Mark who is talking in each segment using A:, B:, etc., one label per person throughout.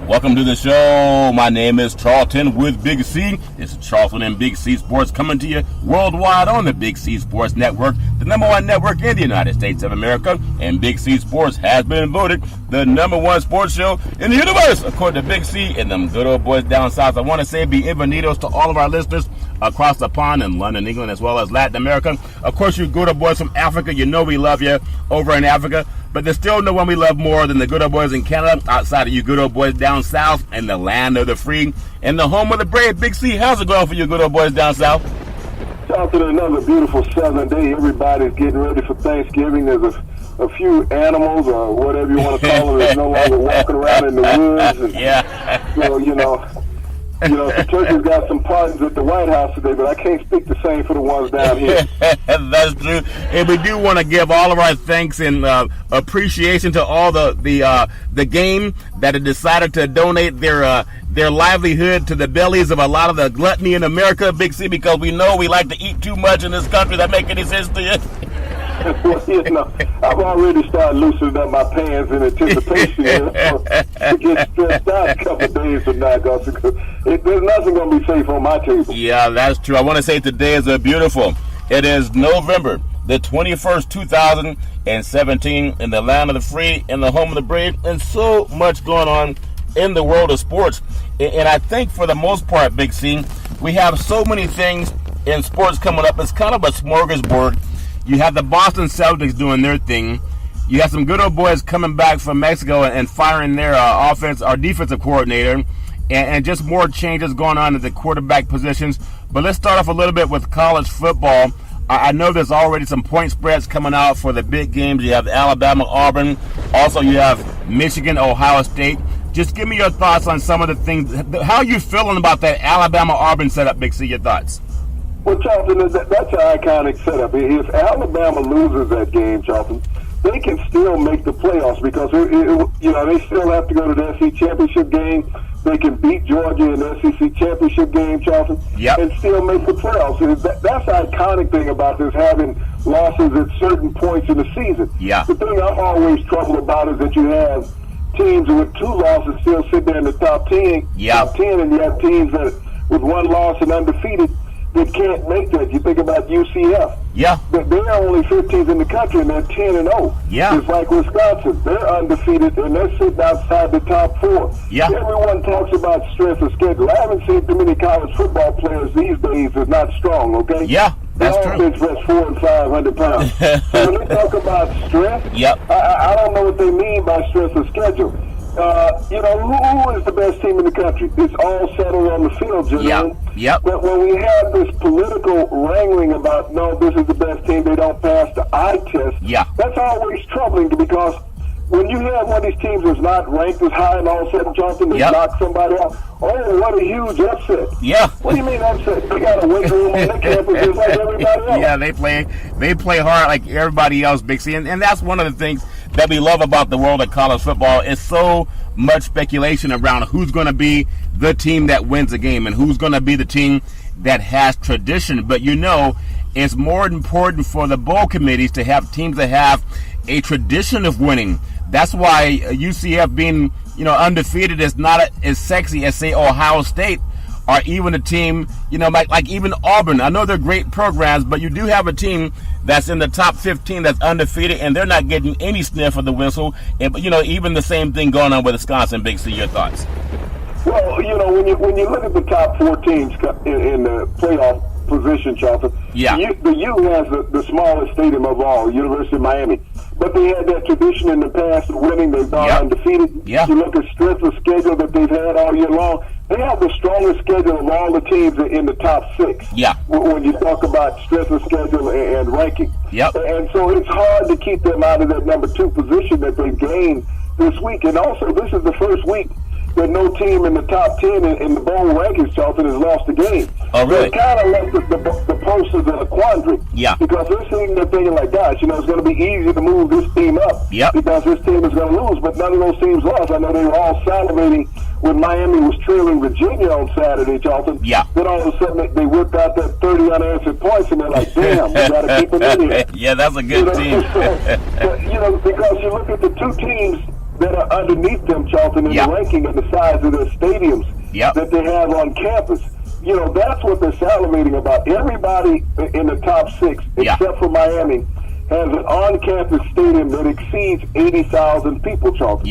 A: Welcome to the show. My name is Charlton with Big C. This is Charlton and Big C Sports coming to you worldwide on the Big C Sports Network, the number one network in the United States of America. And Big C Sports has been voted the number one sports show in the universe, according to Big C and them good old boys down south. I want to say bienvenidos to all of our listeners across the pond in London, England, as well as Latin America. Of course, you good old boys from Africa, you know we love you over in Africa. But there's still no one we love more than the good old boys in Canada, outside of you good old boys down south, and the land of the free, and the home of the brave. Big C, how's it going for you good old boys down south?
B: Talking another beautiful southern day. Everybody's getting ready for Thanksgiving. There's a few animals, or whatever you want to call them, that's no longer walking around in the woods. And
A: yeah.
B: So, the turkeys got some pardons at the White House today, but I can't speak the same for the ones down here.
A: That's true. And we do want to give all of our thanks and appreciation to all the game that have decided to donate their livelihood to the bellies of a lot of the gluttony in America, Big C, because we know we like to eat too much in this country. That make any sense to you?
B: Well, I've already started loosening up my pants in anticipation to get stressed out a couple of days from now, because there's nothing going to be safe on my table.
A: Yeah, that's true. I want to say today is beautiful. It is November the 21st, 2017, in the land of the free, in the home of the brave, and so much going on in the world of sports. And I think for the most part, Big C, we have so many things in sports coming up. It's kind of a smorgasbord. You have the Boston Celtics doing their thing. You have some good old boys coming back from Mexico and firing their defensive coordinator, and just more changes going on at the quarterback positions. But let's start off a little bit with college football. I know there's already some point spreads coming out for the big games. You have Alabama, Auburn. Also, you have Michigan, Ohio State. Just give me your thoughts on some of the things. How are you feeling about that Alabama-Auburn setup, Big C? Your thoughts?
B: Well, Charlton, that's an iconic setup. If Alabama loses that game, Charlton, they can still make the playoffs, because they still have to go to the SEC championship game. They can beat Georgia in the SEC championship game, Charlton, and still make the playoffs. That's the iconic thing about this, having losses at certain points in the season.
A: Yeah.
B: The thing I'm always troubled about is that you have teams with 2 losses still sit there in the top 10, top 10, and you have teams that with 1 loss and undefeated that can't make that. You think about UCF.
A: Yeah.
B: They're only 15th in the country, and they're 10-0.
A: Yeah.
B: It's like Wisconsin. They're undefeated, and they're sitting outside the top 4.
A: Yeah.
B: Everyone talks about strength of schedule. I haven't seen too many college football players these days that's not strong, okay?
A: Yeah, that's true.
B: They all bench press 400 and 500 pounds. So when they talk about strength, I don't know what they mean by strength of schedule. Who is the best team in the country? It's all settled on the field, gentlemen.
A: Yep.
B: But when we have this political wrangling about, no, this is the best team, they don't pass the eye test, that's always troubling, because when you have one of these teams that's not ranked as high and all of a sudden Johnson has knocked somebody out, oh, what a huge upset.
A: Yeah.
B: What do you mean upset? They got a weight room on their campus just like everybody else.
A: Yeah, they play hard like everybody else, Big C. And that's one of the things that we love about the world of college football. Is so much speculation around who's going to be the team that wins a game and who's going to be the team that has tradition. But it's more important for the bowl committees to have teams that have a tradition of winning. That's why UCF being undefeated is not as sexy as, say, Ohio State, or even a team, like even Auburn. I know they're great programs, but you do have a team that's in the top 15 that's undefeated, and they're not getting any sniff of the whistle. And even the same thing going on with Wisconsin. Big C, your thoughts?
B: Well, when you look at the top 4 teams in the playoff position, Charlton, the U has the smallest stadium of all, University of Miami. But they had that tradition in the past of winning. They've gone undefeated.
A: Yeah.
B: You look at strength of schedule that they've had all year long. They have the strongest schedule of all the teams in the top 6.
A: Yeah.
B: When you talk about strength of schedule and ranking.
A: Yep.
B: And so it's hard to keep them out of that number 2 position that they've gained this week. And also, this is the first week that no team in the top 10 in the bowl rankings, Charlton, has lost a game.
A: Oh, really?
B: So it kind of left the posters in a quandary.
A: Yeah.
B: Because they're sitting there thinking like, gosh, it's going to be easy to move this team up.
A: Yep. Because
B: this team is going to lose. But none of those teams lost. I know they were all salivating when Miami was trailing Virginia on Saturday, Charlton.
A: Yeah.
B: Then all of a sudden they whipped out that 30 unanswered points, and they're like, damn, we got to keep them in here.
A: Yeah, that's a good team.
B: But, because you look at the 2 teams that are underneath them, Charlton, in the ranking and the size of their stadiums that they have on campus. You know, that's what they're salivating about. Everybody in the top 6, except for Miami, has an on-campus stadium that exceeds 80,000 people, Charlton.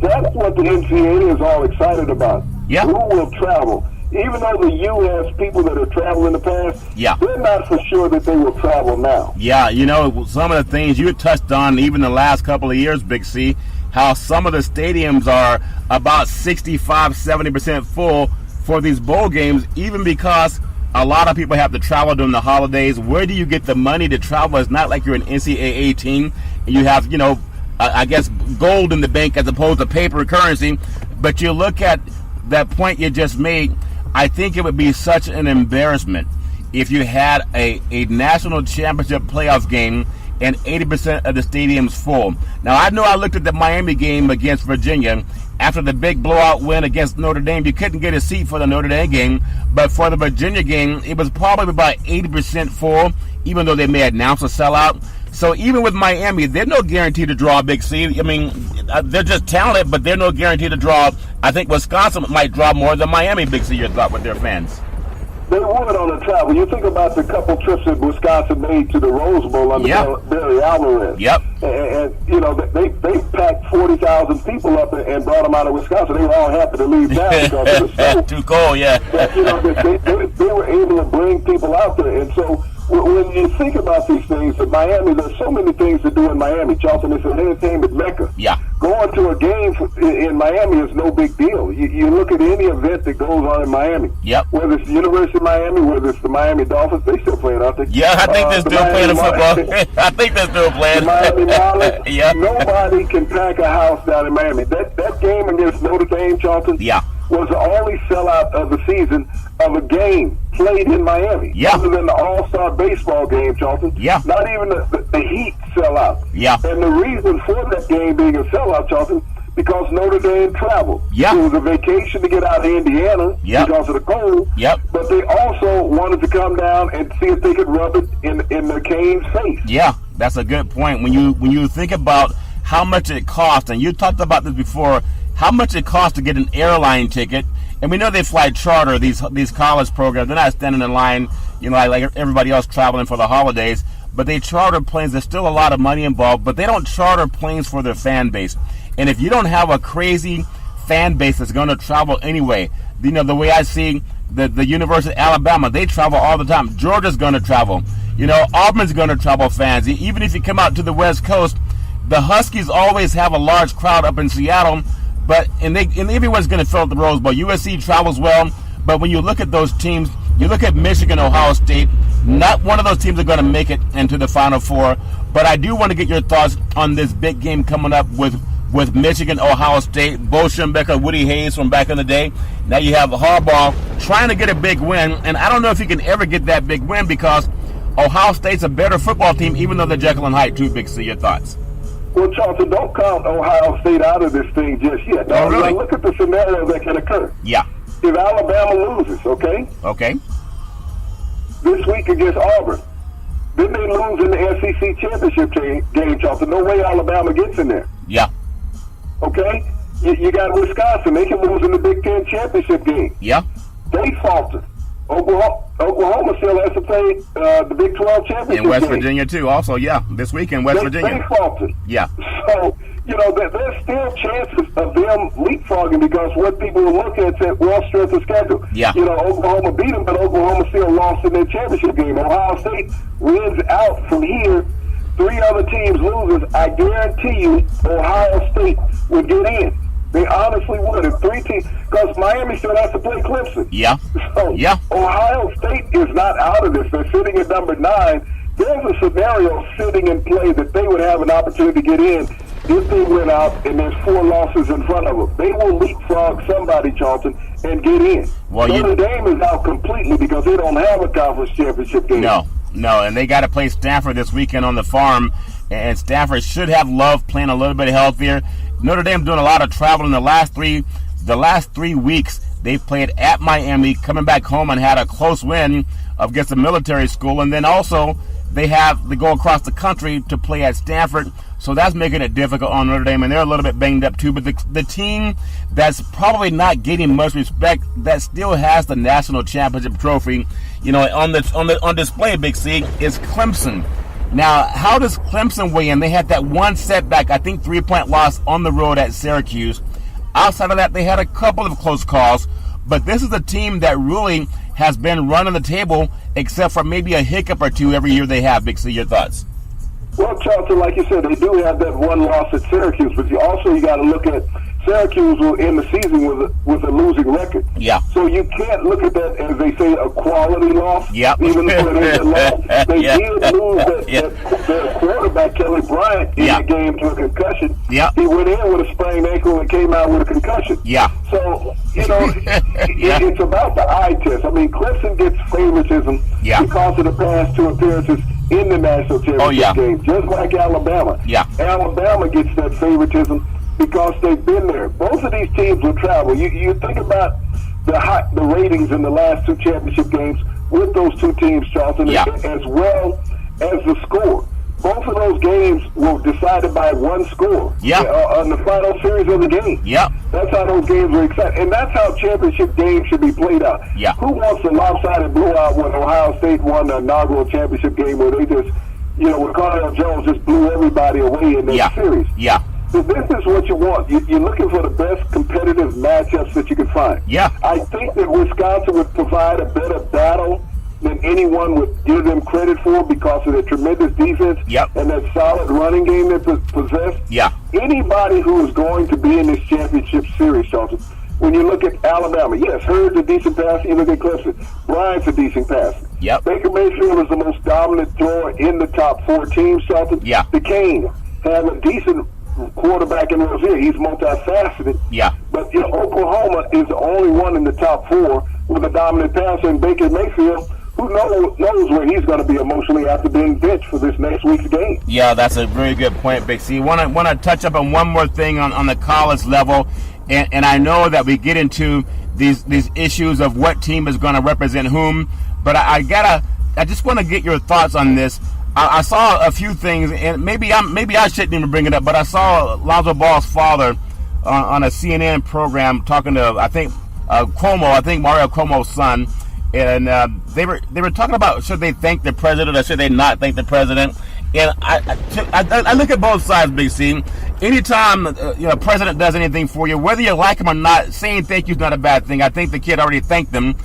B: That's what the NCAA is all excited about. Who will travel? Even though the U has people that have traveled in the past, they're not for sure that they will travel now.
A: Yeah, you know, some of the things you touched on even the last couple of years, Big C, how some of the stadiums are about 65-70% full for these bowl games, even because a lot of people have to travel during the holidays. Where do you get the money to travel? It's not like you're an NCAA team and you have, you know, I guess gold in the bank as opposed to paper currency. But you look at that point you just made, I think it would be such an embarrassment if you had a national championship playoff game and 80% of the stadium's full. Now, I know I looked at the Miami game against Virginia. After the big blowout win against Notre Dame, you couldn't get a seat for the Notre Dame game. But for the Virginia game, it was probably about 80% full, even though they may announce a sellout. So even with Miami, they're no guarantee to draw a Big C. I mean, they're just talented, but they're no guarantee to draw. I think Wisconsin might draw more than Miami, Big C, you thought, with their fans.
B: They would on the travel. You think about the couple trips that Wisconsin made to the Rose Bowl under Barry Alvarez. And you know, they packed 40,000 people up and brought them out of Wisconsin. They were all happy to leave now because it was so
A: too cold,
B: But, you know, they were able to bring people out there. And so when you think about these things, in Miami, there's so many things to do in Miami. Charlton, it's an entertainment mecca. Going to a game in Miami is no big deal. You look at any event that goes on in Miami. Whether it's the University of Miami, whether it's the Miami Dolphins, they still playing, aren't they?
A: I think they're still playing the football. I think they're still playing.
B: The Miami Marlins. Nobody can pack a house down in Miami. That game against Notre Dame, Charlton, was the only sellout of the season of a game played in Miami. Other than the All-Star baseball game, Charlton. Not even the Heat sellout. And the reason for that game being a sellout, Charlton, because Notre Dame traveled. It was a vacation to get out of Indiana because of the cold. But they also wanted to come down and see if they could rub it in the Canes' face.
A: That's a good point. When you think about how much it costs, and you talked about this before, how much it costs to get an airline ticket. And we know they fly charter, these college programs. They're not standing in line, you know, like everybody else traveling for the holidays. But they charter planes. There's still a lot of money involved, but they don't charter planes for their fan base. And if you don't have a crazy fan base that's going to travel anyway, you know, the way I see the University of Alabama, they travel all the time. Georgia's going to travel. You know, Auburn's going to travel fans. Even if you come out to the West Coast, the Huskies always have a large crowd up in Seattle. But and everyone's going to fill up the Rose Bowl. USC travels well, but when you look at those teams, you look at Michigan, Ohio State. Not one of those teams are going to make it into the Final Four. But I do want to get your thoughts on this big game coming up with Michigan, Ohio State. Bo Schembechler, Woody Hayes from back in the day. Now you have Harbaugh trying to get a big win, and I don't know if he can ever get that big win because Ohio State's a better football team, even though they're Jekyll and Hyde too. Big C, your thoughts?
B: Well, Charlton, don't count Ohio State out of this thing just yet.
A: Oh, really?
B: Now look at the scenario that can occur. If Alabama loses, okay? This week against Auburn, then they lose in the SEC championship game, Charlton. No way Alabama gets in there. Okay? You got Wisconsin. They can lose in the Big Ten championship game. They falter. Oklahoma still has to play the Big 12 championship
A: in West
B: game.
A: Virginia too. Also, this week in West Virginia.
B: They faltered. So, you know, there's still chances of them leapfrogging because what people will look at said, well, strength of schedule. You know, Oklahoma beat them, but Oklahoma still lost in their championship game. Ohio State wins out from here. 3 other teams loses. I guarantee you Ohio State would get in. They honestly would. If 3 teams, because Miami still has to play Clemson. So Ohio State is not out of this. They're sitting at number 9. There's a scenario sitting in play that they would have an opportunity to get in if they went out and there's 4 losses in front of them. They will leapfrog somebody, Charlton, and get in. Notre Dame is out completely because they don't have a conference championship game.
A: No, and they got to play Stanford this weekend on the farm, and Stanford should have Love playing a little bit healthier. Notre Dame doing a lot of travel in the last 3 weeks. They played at Miami, coming back home and had a close win against a military school, and then also they go across the country to play at Stanford, so that's making it difficult on Notre Dame, and they're a little bit banged up too. But the team that's probably not getting much respect, that still has the national championship trophy, on display, Big C, is Clemson. Now, how does Clemson weigh in? They had that one setback, I think 3-point loss on the road at Syracuse. Outside of that, they had a couple of close calls, but this is a team that really has been running the table, except for maybe a hiccup or two every year they have. Big C, your thoughts?
B: Well, Charlton, like you said, they do have that one loss at Syracuse, but you got to look at Syracuse will end the season with a losing record.
A: Yeah.
B: So you can't look at that as they say a quality loss.
A: Yep.
B: Even though it is a loss, they
A: Yep.
B: did lose that quarterback Kelly Bryant in the game to a concussion.
A: Yeah.
B: He went in with a sprained ankle and came out with a concussion.
A: Yeah.
B: So it's about the eye test. I mean, Clemson gets favoritism because of the past two appearances in the national championship game, just like Alabama.
A: Yeah.
B: Alabama gets that favoritism because they've been there. Both of these teams will travel. You think about the ratings in the last two championship games with those two teams, Charlton, as well as the score. Both of those games were decided by one score on the final series of the game.
A: Yeah.
B: That's how those games were exciting. And that's how championship games should be played out.
A: Yeah.
B: Who wants a lopsided blowout when Ohio State won the inaugural championship game where they just, where Cardell Jones just blew everybody away in that series?
A: Yeah.
B: So this is what you want. You're looking for the best competitive matchups that you can find.
A: Yeah.
B: I think that Wisconsin would provide a better battle than anyone would give them credit for because of their tremendous defense and that solid running game they possess.
A: Yeah.
B: Anybody who is going to be in this championship series, Charlton, when you look at Alabama, yes, Hurd's a decent passer. You look at Clemson, Bryant's a decent passer.
A: Yep.
B: Baker Mayfield is the most dominant thrower in the top four teams, Charlton.
A: Yeah.
B: DeCane has a decent quarterback in Rozier. He's multifaceted.
A: Yeah.
B: But Oklahoma is the only one in the top four with a dominant passer, and Baker Mayfield, who knows where he's going to be emotionally after being benched for this next week's game.
A: Yeah, that's a very good point, Big C. Want to touch up on one more thing on the college level, and I know that we get into these issues of what team is going to represent whom, but I just want to get your thoughts on this. I saw a few things, and maybe I shouldn't even bring it up, but I saw Lonzo Ball's father on a CNN program talking to Mario Cuomo's son, and they were talking about should they thank the president or should they not thank the president. And I look at both sides, Big C. Anytime a president does anything for you, whether you like him or not, saying thank you is not a bad thing. I think the kid already thanked them,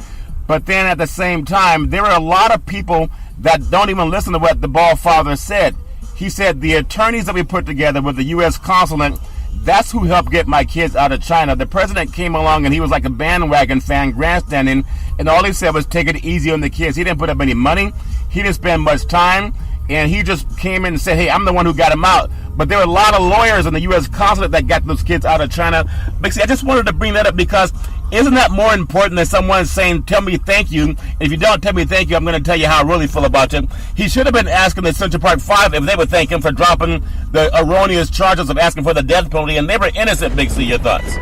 A: but then at the same time, there are a lot of people that don't even listen to what the Ball father said. He said the attorneys that we put together with the U.S. consulate, that's who helped get my kids out of China. The president came along and he was like a bandwagon fan grandstanding, and all he said was take it easy on the kids. He didn't put up any money. He didn't spend much time, and he just came in and said, hey, I'm the one who got him out. But there were a lot of lawyers in the U.S. consulate that got those kids out of China. But see, I just wanted to bring that up because isn't that more important than someone saying, tell me thank you? If you don't tell me thank you, I'm going to tell you how I really feel about you. He should have been asking the Central Park 5 if they would thank him for dropping the erroneous charges of asking for the death penalty, and they were innocent, Big C. Your thoughts?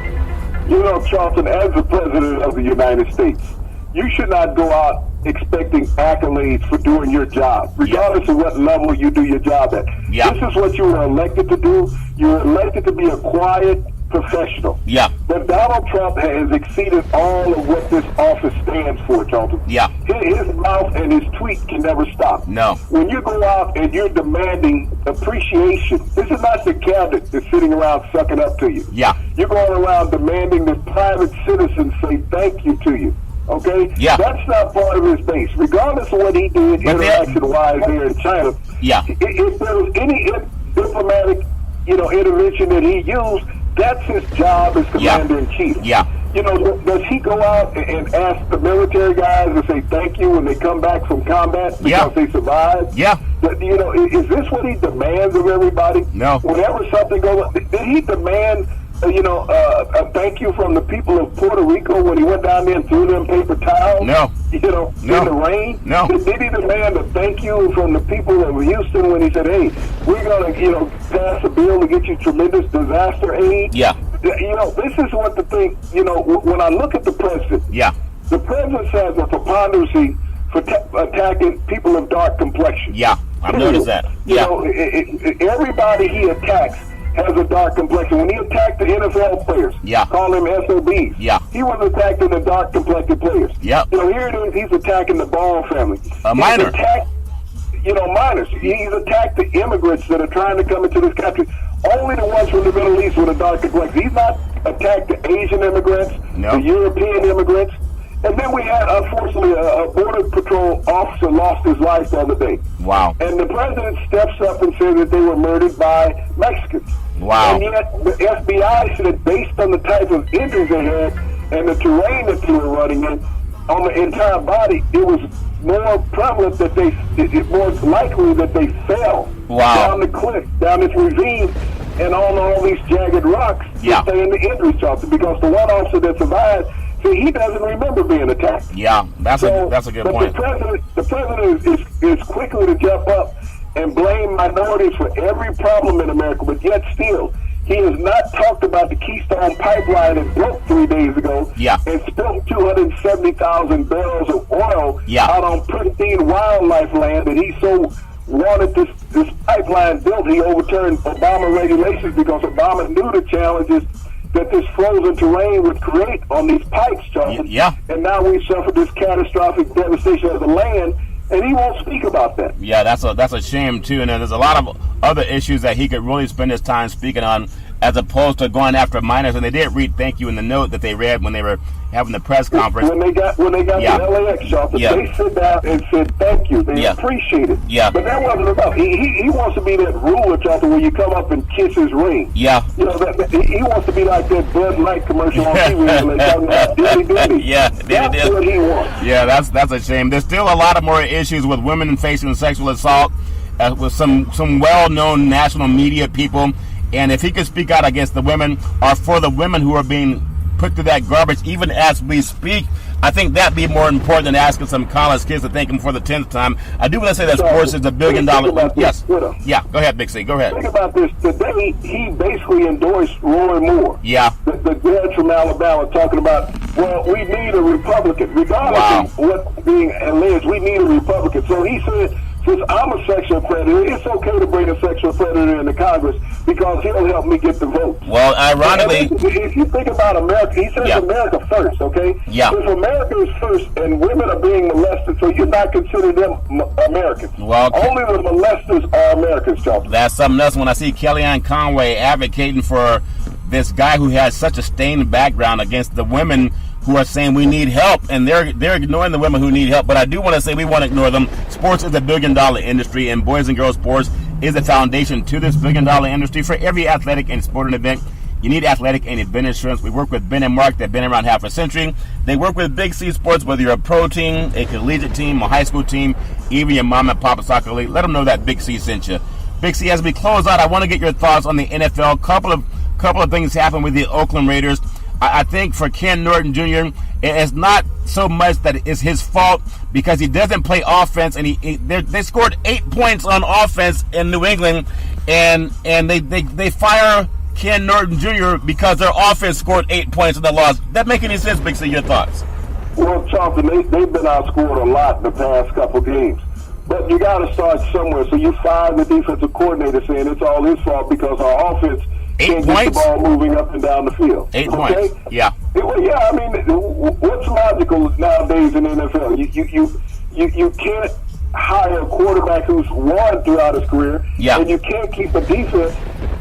B: Charlton, as the President of the United States, you should not go out expecting accolades for doing your job, regardless of what level you do your job at.
A: Yeah.
B: This is what you were elected to do. You were elected to be a quiet professional.
A: Yeah.
B: But Donald Trump has exceeded all of what this office stands for, Charlton.
A: Yeah.
B: His mouth and his tweet can never stop.
A: No.
B: When you go out and you're demanding appreciation, this is not the cabinet that's sitting around sucking up to you.
A: Yeah.
B: You're going around demanding that private citizens say thank you to you. Okay?
A: Yeah.
B: That's not part of his base. Regardless of what he did interaction-wise here in China, if there was any diplomatic, intervention that he used, that's his job as commander-in-chief.
A: Yeah.
B: Does he go out and ask the military guys to say thank you when they come back from combat because they survived?
A: Yeah.
B: Is this what he demands of everybody?
A: No.
B: Whenever something goes on, did he demand a thank you from the people of Puerto Rico when he went down there and threw them paper towels?
A: No.
B: In the rain?
A: No.
B: Did he demand a thank you from the people of Houston when he said, hey, we're going to, pass a bill to get you tremendous disaster aid?
A: Yeah.
B: This is what the thing, when I look at the president, the president has a preponderancy for attacking people of dark complexion.
A: Yeah. I've noticed that.
B: You know, everybody he attacks has a dark complexion. When he attacked the NFL players, call them SOBs. He was attacking the dark complected players. You know, here it is, he's attacking the Ball family.
A: A minor.
B: Minors. He's attacked the immigrants that are trying to come into this country. Only the ones from the Middle East with a dark complexion. He's not attacked the Asian immigrants, the European immigrants. And then we had, unfortunately, a Border Patrol officer lost his life the other day.
A: Wow.
B: And the president steps up and says that they were murdered by Mexicans.
A: Wow.
B: And yet the FBI said, based on the type of injuries they had and the terrain that they were running in, on the entire body, it was more prevalent that it's more likely that they fell down the cliff, down this ravine, and on all these jagged rocks to stay in the injury shelter. Because the one officer that survived, he doesn't remember being attacked.
A: Yeah, that's a good point.
B: The president is quickly to jump up and blame minorities for every problem in America, but yet still, he has not talked about the Keystone Pipeline that broke 3 days ago and spilled 270,000 barrels of oil out on pristine wildlife land that he so wanted this pipeline built. He overturned Obama regulations because Obama knew the challenges that this frozen terrain would create on these pipes, Charles. And now we suffered this catastrophic devastation of the land, and he won't speak about that.
A: Yeah, that's a shame too. And there's a lot of other issues that he could really spend his time speaking on, as opposed to going after minors. And they did read thank you in the note that they read when they were having the press conference.
B: When they got to LAX shop, they sit down and said thank you. They appreciate it. But that wasn't enough. He wants to be that ruler, Charles, where you come up and kiss his ring. You know, he wants to be like that Bud Light commercial on TV. That's what he wants.
A: Yeah, that's a shame. There's still a lot of more issues with women facing sexual assault with some well-known national media people. And if he could speak out against the women or for the women who are being put through that garbage, even as we speak, I think that'd be more important than asking some college kids to thank him for the 10th time. I do want to say that sports is $1 billion. Yes. Yeah. Go ahead, Big C. Go ahead.
B: Think about this. Today, he basically endorsed Roy Moore. The judge from Alabama, talking about, well, we need a Republican. Regardless of what's being alleged, we need a Republican. So he said, since I'm a sexual predator, it's okay to bring a sexual predator into Congress because he'll help me get the vote.
A: Well, ironically,
B: if you think about America, he says America first, okay? If America is first and women are being molested, so you're not considering them Americans.
A: Well,
B: only the molesters are Americans, Charles.
A: That's something else. When I see Kellyanne Conway advocating for this guy who has such a stained background against the women who are saying we need help, and they're ignoring the women who need help. But I do want to say we want to ignore them. Sports is $1 billion industry, and boys and girls sports is the foundation to this $1 billion industry. For every athletic and sporting event, you need athletic and event insurance. We work with Ben and Mark. They've been around half a century. They work with Big C Sports, whether you're a pro team, a collegiate team, a high school team, even your mom and papa soccer league. Let them know that Big C sent you. Big C, as we close out, I want to get your thoughts on the NFL. Couple of things happened with the Oakland Raiders. I think for Ken Norton Jr., it's not so much that it's his fault because he doesn't play offense, and they scored 8 points on offense in New England, and they fire Ken Norton Jr. because their offense scored 8 points in the loss. That make any sense, Big C? Your thoughts?
B: Well, Charlton, they've been outscored a lot in the past couple games. But you got to start somewhere. So you fire the defensive coordinator saying it's all his fault because our offense can't get the ball moving up and down the field.
A: 8 points. Yeah.
B: Well, yeah. I mean, what's logical nowadays in the NFL? You can't hire a quarterback who's won throughout his career, and you can't keep a defensive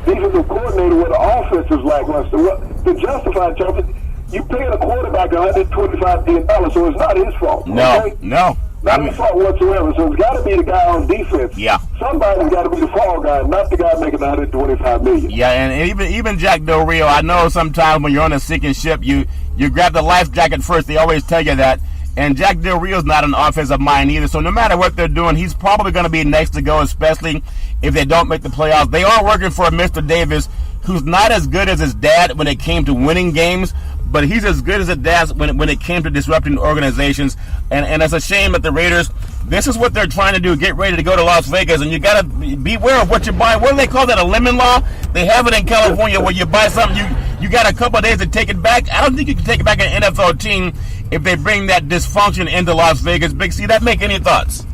B: coordinator where the offense is lackluster. Well, to justify it, you paying a quarterback $125 million, so it's not his fault.
A: No.
B: Not his fault whatsoever. So it's got to be the guy on defense. Somebody's got to be the fall guy, not the guy making $125 million.
A: Yeah, and even Jack Del Rio, I know sometimes when you're on a sinking ship, you grab the life jacket first. They always tell you that. And Jack Del Rio's not an offensive mind either. So no matter what they're doing, he's probably going to be next to go, especially if they don't make the playoffs. They are working for Mr. Davis, who's not as good as his dad when it came to winning games, but he's as good as his dad when it came to disrupting organizations. And it's a shame that the Raiders, this is what they're trying to do, get ready to go to Las Vegas, and you got to beware of what you buy. What do they call that, a lemon law? They have it in California where you buy something, you got a couple of days to take it back. I don't think you can take it back an NFL team if they bring that dysfunction into Las Vegas. Big C, that make any thoughts?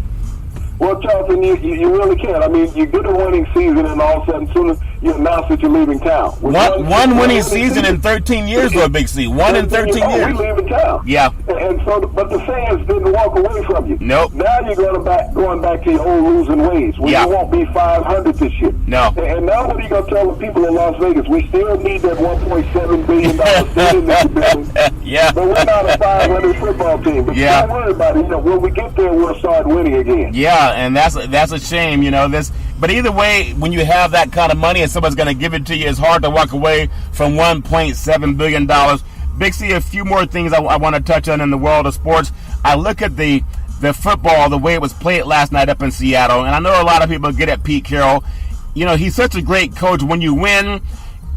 B: Well, Charlton, you really can't. I mean, you get a winning season, and all of a sudden, soon as you announce that you're leaving town.
A: One winning season in 13 years, though, Big C. One in 13 years.
B: We leaving town.
A: Yeah.
B: And so, but the fans didn't walk away from you.
A: Nope.
B: Now you're going back to your old losing ways. You won't be 500 this year.
A: No.
B: And now what are you going to tell the people in Las Vegas? We still need that $1.7 billion stadium that you're building.
A: Yeah.
B: But we're not a 500 football team. But don't worry about it. When we get there, we'll start winning again.
A: Yeah, and that's a shame, But either way, when you have that kind of money and someone's going to give it to you, it's hard to walk away from $1.7 billion. Big C, a few more things I want to touch on in the world of sports. I look at the football, the way it was played last night up in Seattle, and I know a lot of people get at Pete Carroll. He's such a great coach. When you win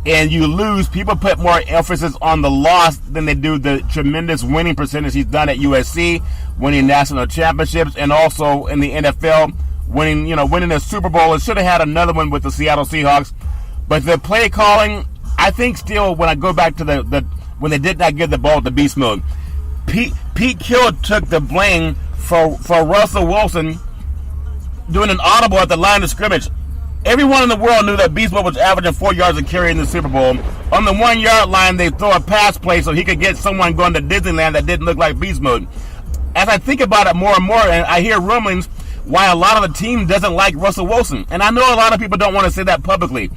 A: and you lose, people put more emphasis on the loss than they do the tremendous winning percentage he's done at USC, winning national championships, and also in the NFL, winning a Super Bowl. It should have had another one with the Seattle Seahawks. But the play calling, I think still, when I go back to when they did not give the ball to Beast Mode, Pete Carroll took the blame for Russell Wilson doing an audible at the line of scrimmage. Everyone in the world knew that Beast Mode was averaging 4 yards a carry in the Super Bowl. On the 1 yard line, they throw a pass play so he could get someone going to Disneyland that didn't look like Beast Mode. As I think about it more and more, and I hear rumblings why a lot of the team doesn't like Russell Wilson. And I know a lot of people don't want to say that publicly.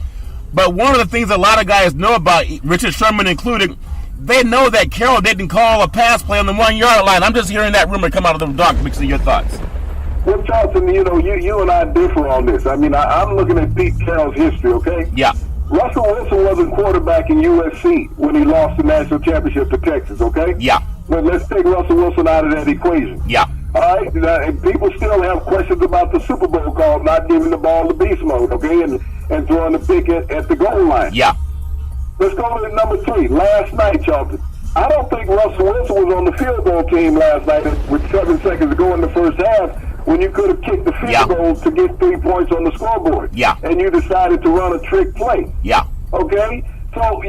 A: But one of the things a lot of guys know about, Richard Sherman included, they know that Carroll didn't call a pass play on the 1 yard line. I'm just hearing that rumor come out of the dark. Mix of your thoughts.
B: Well, Charlton, you and I differ on this. I mean, I'm looking at Pete Carroll's history, okay?
A: Yeah.
B: Russell Wilson wasn't quarterback in USC when he lost the national championship to Texas, okay?
A: Yeah.
B: But let's take Russell Wilson out of that equation.
A: Yeah.
B: All right? And people still have questions about the Super Bowl call, not giving the ball to Beast Mode, okay? And throwing the pick at the goal line.
A: Yeah.
B: Let's go to number 3. Last night, Charlton. I don't think Russell Wilson was on the field goal team last night with 7 seconds to go in the first half when you could have kicked the field goal to get 3 points on the scoreboard.
A: Yeah.
B: And you decided to run a trick play.
A: Yeah.
B: Okay? So,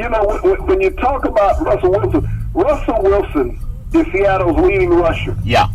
B: when you talk about Russell Wilson is Seattle's leading rusher.
A: Yeah.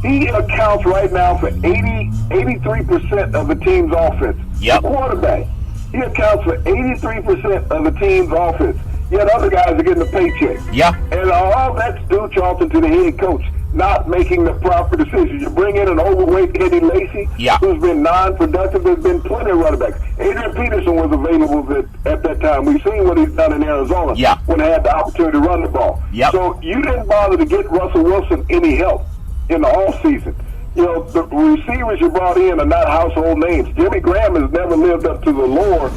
B: He accounts right now for 83% of the team's offense.
A: Yep.
B: The quarterback. He accounts for 83% of the team's offense. Yet other guys are getting a paycheck.
A: Yeah.
B: And all that's due, Charlton, to the head coach not making the proper decisions. You bring in an overweight Eddie Lacy, who's been non-productive. There's been plenty of running backs. Adrian Peterson was available at that time. We've seen what he's done in Arizona when they had the opportunity to run the ball.
A: Yep.
B: So you didn't bother to get Russell Wilson any help in the offseason. The receivers you brought in are not household names. Jimmy Graham has never lived up to the lore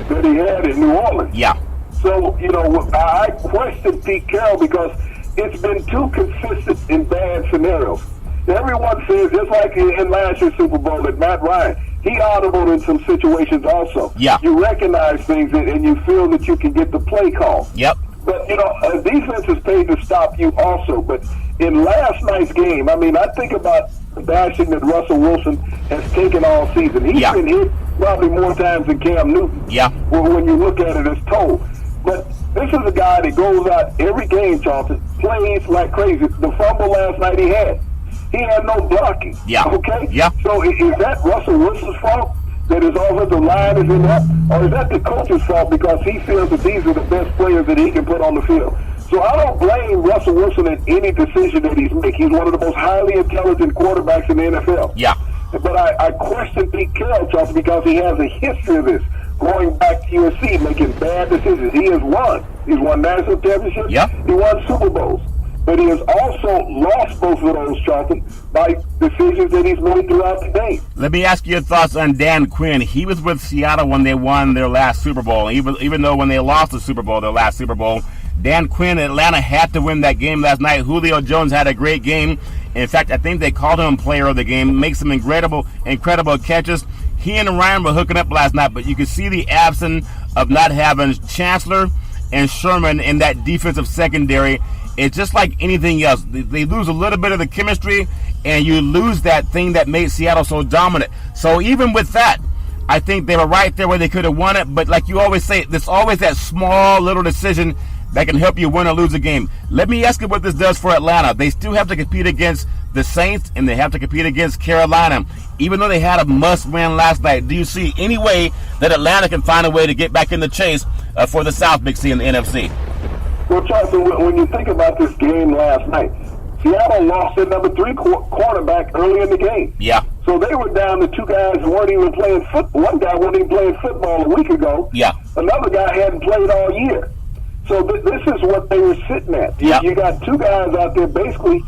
B: that he had in New Orleans.
A: Yeah.
B: So, I question Pete Carroll because it's been too consistent in bad scenarios. Everyone says, just like in last year's Super Bowl, that Matt Ryan, he audibled in some situations also.
A: Yeah.
B: You recognize things and you feel that you can get the play call.
A: Yep.
B: But, a defense is paid to stop you also. But in last night's game, I think about the bashing that Russell Wilson has taken all season. He's been hit probably more times than Cam Newton.
A: Yeah.
B: When you look at it as told. But this is a guy that goes out every game, Charlton, plays like crazy. The fumble last night he had no blocking.
A: Yeah.
B: Okay?
A: Yeah.
B: So is that Russell Wilson's fault that his offensive line is inept? Or is that the coach's fault because he feels that these are the best players that he can put on the field? So I don't blame Russell Wilson in any decision that he's making. He's one of the most highly intelligent quarterbacks in the NFL.
A: Yeah.
B: But I question Pete Carroll, Charlton, because he has a history of this. Going back to USC, making bad decisions. He has won. He's won national championships.
A: Yep.
B: He won Super Bowls. But he has also lost both of those, Charlton, by decisions that he's made throughout the game.
A: Let me ask you your thoughts on Dan Quinn. He was with Seattle when they won their last Super Bowl. Even though when they lost the Super Bowl, their last Super Bowl, Dan Quinn, Atlanta had to win that game last night. Julio Jones had a great game. In fact, I think they called him player of the game. Makes some incredible catches. He and Ryan were hooking up last night, but you could see the absence of not having Chancellor and Sherman in that defensive secondary. It's just like anything else. They lose a little bit of the chemistry, and you lose that thing that made Seattle so dominant. So even with that, I think they were right there where they could have won it. But like you always say, there's always that small little decision that can help you win or lose a game. Let me ask you what this does for Atlanta. They still have to compete against the Saints, and they have to compete against Carolina. Even though they had a must-win last night, do you see any way that Atlanta can find a way to get back in the chase for the South, Big C, and the NFC?
B: Well, Charleston, when you think about this game last night, Seattle lost their number 3 quarterback early in the game.
A: Yeah.
B: So they were down to 2 guys who weren't even playing football. One guy wasn't even playing football a week ago.
A: Yeah.
B: Another guy hadn't played all year. So this is what they were sitting at.
A: Yeah.
B: You got 2 guys out there basically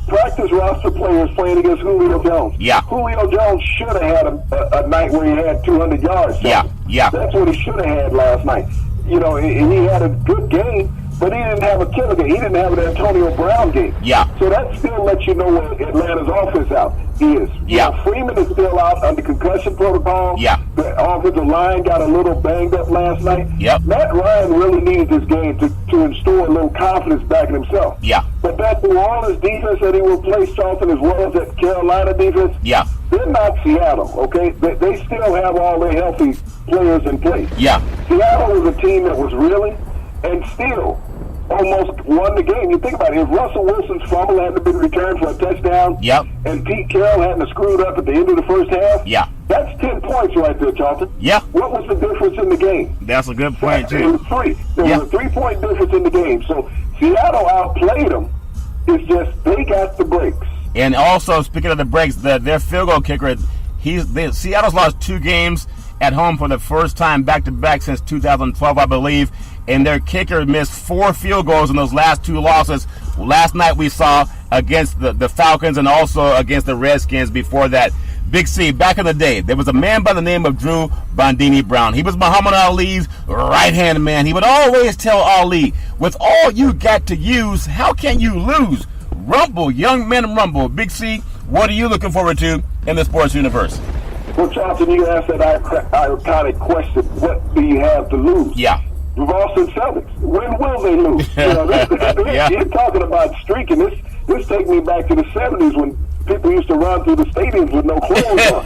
B: practice roster players playing against Julio Jones.
A: Yeah.
B: Julio Jones should have had a night where he had 200 yards.
A: Yeah. Yeah.
B: That's what he should have had last night. You know, and he had a good game, but he didn't have a killer game. He didn't have an Antonio Brown game.
A: Yeah.
B: So that still lets you know where Atlanta's offense is.
A: Yeah.
B: Now, Freeman is still out under concussion protocol.
A: Yeah.
B: The offensive line got a little banged up last night.
A: Yep.
B: Matt Ryan really needed this game to instill a little confidence back in himself.
A: Yeah.
B: But that New Orleans defense that he replaced Charleston, as well as that Carolina defense,
A: Yeah.
B: they're not Seattle, okay? They still have all their healthy players in place.
A: Yeah.
B: Seattle was a team that was reeling and still almost won the game. You think about it. If Russell Wilson's fumble hadn't been returned for a touchdown,
A: Yep.
B: and Pete Carroll hadn't screwed up at the end of the first half,
A: Yeah.
B: that's 10 points right there, Charlton.
A: Yeah.
B: What was the difference in the game?
A: That's a good point,
B: It
A: too.
B: was 3. There
A: Yeah.
B: was a 3-point difference in the game. So Seattle outplayed them. It's just they got the breaks.
A: And also, speaking of the breaks, their field goal kicker, Seattle's lost 2 games at home for the first time back-to-back since 2012, I believe. And their kicker missed 4 field goals in those last 2 losses. Last night we saw against the Falcons and also against the Redskins before that. Big C, back in the day, there was a man by the name of Drew Bondini Brown. He was Muhammad Ali's right-hand man. He would always tell Ali, with all you got to use, how can you lose? Rumble, young men rumble. Big C, what are you looking forward to in the sports universe?
B: Well, Charlton, you asked that iconic question, what do you have to lose?
A: Yeah.
B: The Boston Celtics. When will they lose?
A: Yeah.
B: You're talking about streaking. This takes me back to the 70s when people used to run through the stadiums with no clothes on.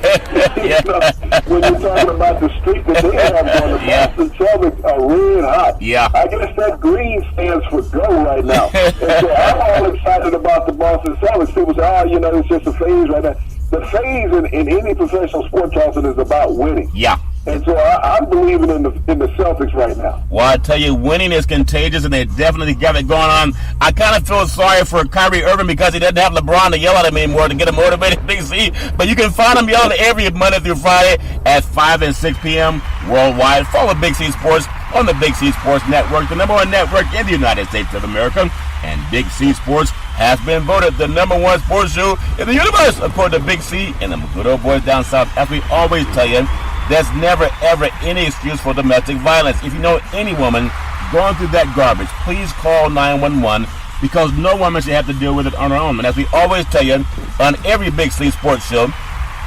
A: Yeah.
B: You know, when you're talking about the streak that they have going, the
A: Yeah.
B: Boston Celtics are red hot.
A: Yeah.
B: I guess that green stands for go right now. And so I'm all excited about the Boston Celtics. People say, it's just a phase right now. The phase in any professional sport, Charlton, is about winning.
A: Yeah.
B: And so I'm believing in the Celtics right now.
A: Well, I tell you, winning is contagious, and they definitely got it going on. I kind of feel sorry for Kyrie Irving because he doesn't have LeBron to yell at him anymore to get him motivated. Big C, but you can find him yelling every Monday through Friday at 5 and 6 p.m. worldwide. Follow Big C Sports on the Big C Sports Network, the #1 network in the United States of America. And Big C Sports has been voted the #1 sports show in the universe, according to Big C and the good old boys down south. As we always tell you, there's never, ever any excuse for domestic violence. If you know any woman going through that garbage, please call 911 because no woman should have to deal with it on her own. And as we always tell you on every Big C Sports show,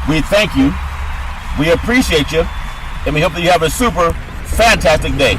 A: we thank you, we appreciate you, and we hope that you have a super fantastic day.